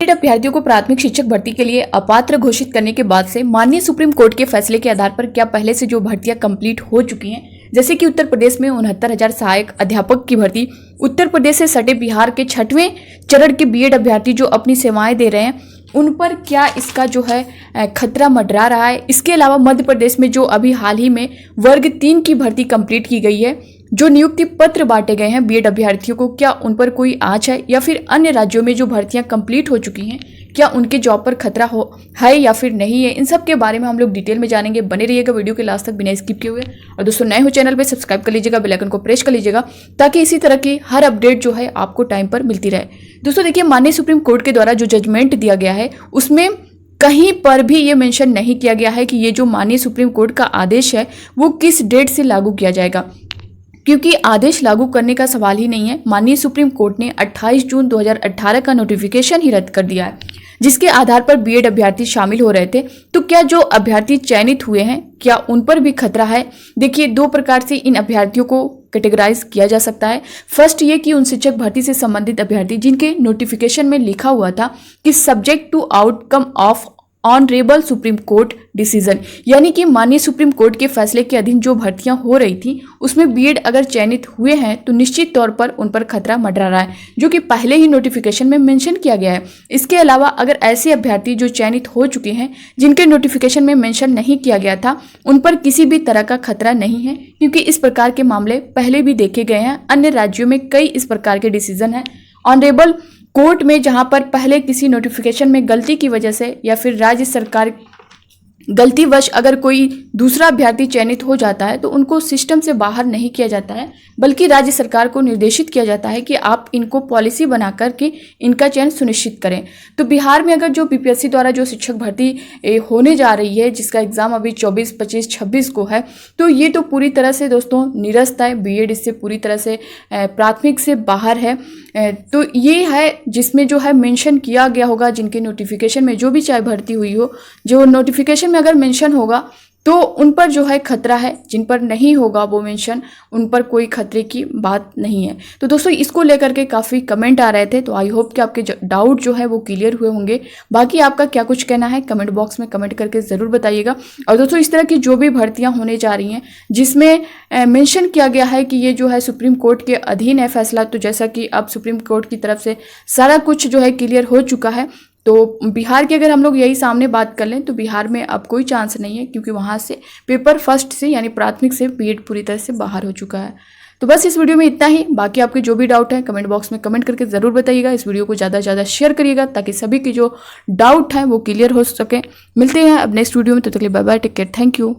अभ्यर्थियों को प्राथमिक शिक्षक भर्ती के लिए अपात्र घोषित करने के बाद से माननीय सुप्रीम कोर्ट के फैसले के आधार पर क्या पहले से जो भर्तियां कंप्लीट हो चुकी हैं, जैसे कि उत्तर प्रदेश में 69,000 सहायक अध्यापक की भर्ती, उत्तर प्रदेश से सटे बिहार के 6वें चरण के बीएड अभ्यर्थी जो अपनी सेवाएं दे रहे हैं, उन पर क्या इसका जो है खतरा मंडरा रहा है। इसके अलावा मध्य प्रदेश में जो अभी हाल ही में वर्ग 3 की भर्ती कंप्लीट की गई है, जो नियुक्ति पत्र बांटे गए हैं बीएड अभ्यर्थियों को, क्या उन पर कोई आंच है, या फिर अन्य राज्यों में जो भर्तियां कंप्लीट हो चुकी हैं क्या उनके जॉब पर खतरा है या फिर नहीं है। इन सब के बारे में हम लोग डिटेल में जानेंगे। बने रहिएगा वीडियो के लास्ट तक बिना स्किप किए हुए। और दोस्तों नए हो चैनल पे सब्सक्राइब कर लीजिएगा, बेल आइकन को प्रेस कर लीजिएगा ताकि इसी तरह की हर अपडेट जो है आपको टाइम पर मिलती रहे। दोस्तों देखिए, माननीय सुप्रीम कोर्ट के द्वारा जो जजमेंट दिया गया है उसमें कहीं पर भी ये मेंशन नहीं किया गया है कि ये जो माननीय सुप्रीम कोर्ट का आदेश है वो किस डेट से लागू किया जाएगा, क्योंकि आदेश लागू करने का सवाल ही नहीं है। माननीय सुप्रीम कोर्ट ने 28 जून 2018 का नोटिफिकेशन ही रद्द कर दिया है, जिसके आधार पर बीएड अभ्यर्थी शामिल हो रहे थे। तो क्या जो अभ्यर्थी चयनित हुए हैं क्या उन पर भी खतरा है? देखिए, दो प्रकार से इन अभ्यर्थियों को कैटेगराइज किया जा सकता है। फर्स्ट ये कि उन शिक्षक भर्ती से संबंधित अभ्यर्थी जिनके नोटिफिकेशन में लिखा हुआ था कि subject to outcome of honourable supreme court decision, यानी कि माननीय सुप्रीम कोर्ट के फैसले के अधीन जो भर्तियां हो रही थी उसमें बीएड अगर चयनित हुए हैं तो निश्चित तौर पर उन पर खतरा मंडरा रहा है, जो कि पहले ही नोटिफिकेशन में मेंशन किया गया है। इसके अलावा अगर ऐसे अभ्यर्थी जो चयनित हो चुके हैं जिनके नोटिफिकेशन में मेंशन नहीं किया गया था, उन पर किसी भी तरह का खतरा नहीं है, क्योंकि इस प्रकार के मामले पहले भी देखे गए हैं। अन्य राज्यों में कई इस प्रकार के डिसीजन हैं ऑनरेबल कोर्ट में, जहां पर पहले किसी नोटिफिकेशन में गलती की वजह से या फिर राज्य सरकार गलतीवश अगर कोई दूसरा अभ्यर्थी चयनित हो जाता है तो उनको सिस्टम से बाहर नहीं किया जाता है, बल्कि राज्य सरकार को निर्देशित किया जाता है कि आप इनको पॉलिसी बना करके इनका चयन सुनिश्चित करें। तो बिहार में अगर जो बीपीएससी द्वारा जो शिक्षक भर्ती होने जा रही है, जिसका एग्जाम अभी 24, 25, 26 को है, तो ये तो पूरी तरह से दोस्तों निरस्त है। बीएड इससे पूरी तरह से प्राथमिक से बाहर है। तो ये है जिसमें जो है मेंशन किया गया होगा, जिनके नोटिफिकेशन में जो भी चाहे भर्ती हुई हो, जो नोटिफिकेशन में अगर मेंशन होगा तो उन पर जो है खतरा है, जिन पर नहीं होगा वो मेंशन उन पर कोई खतरे की बात नहीं है। तो दोस्तों इसको लेकर के काफ़ी कमेंट आ रहे थे, तो आई होप कि आपके डाउट जो है वो क्लियर हुए होंगे। बाकी आपका क्या कुछ कहना है कमेंट बॉक्स में कमेंट करके ज़रूर बताइएगा। और दोस्तों इस तरह की जो भी भर्तियाँ होने जा रही हैं जिसमें मेंशन किया गया है कि ये जो है सुप्रीम कोर्ट के अधीन है फैसला, तो जैसा कि अब सुप्रीम कोर्ट की तरफ से सारा कुछ जो है क्लियर हो चुका है, तो बिहार की अगर हम लोग यही सामने बात कर लें तो बिहार में अब कोई चांस नहीं है, क्योंकि वहाँ से पेपर फर्स्ट से यानी प्राथमिक से बीएड पूरी तरह से बाहर हो चुका है। तो बस इस वीडियो में इतना ही। बाकी आपके जो भी डाउट है कमेंट बॉक्स में कमेंट करके ज़रूर बताइएगा। इस वीडियो को ज़्यादा से ज़्यादा शेयर करिएगा ताकि सभी की जो डाउट है वो क्लियर हो सके। मिलते हैं अब नेक्स्ट वीडियो में, तो तक के लिए bye bye, take care, thank you.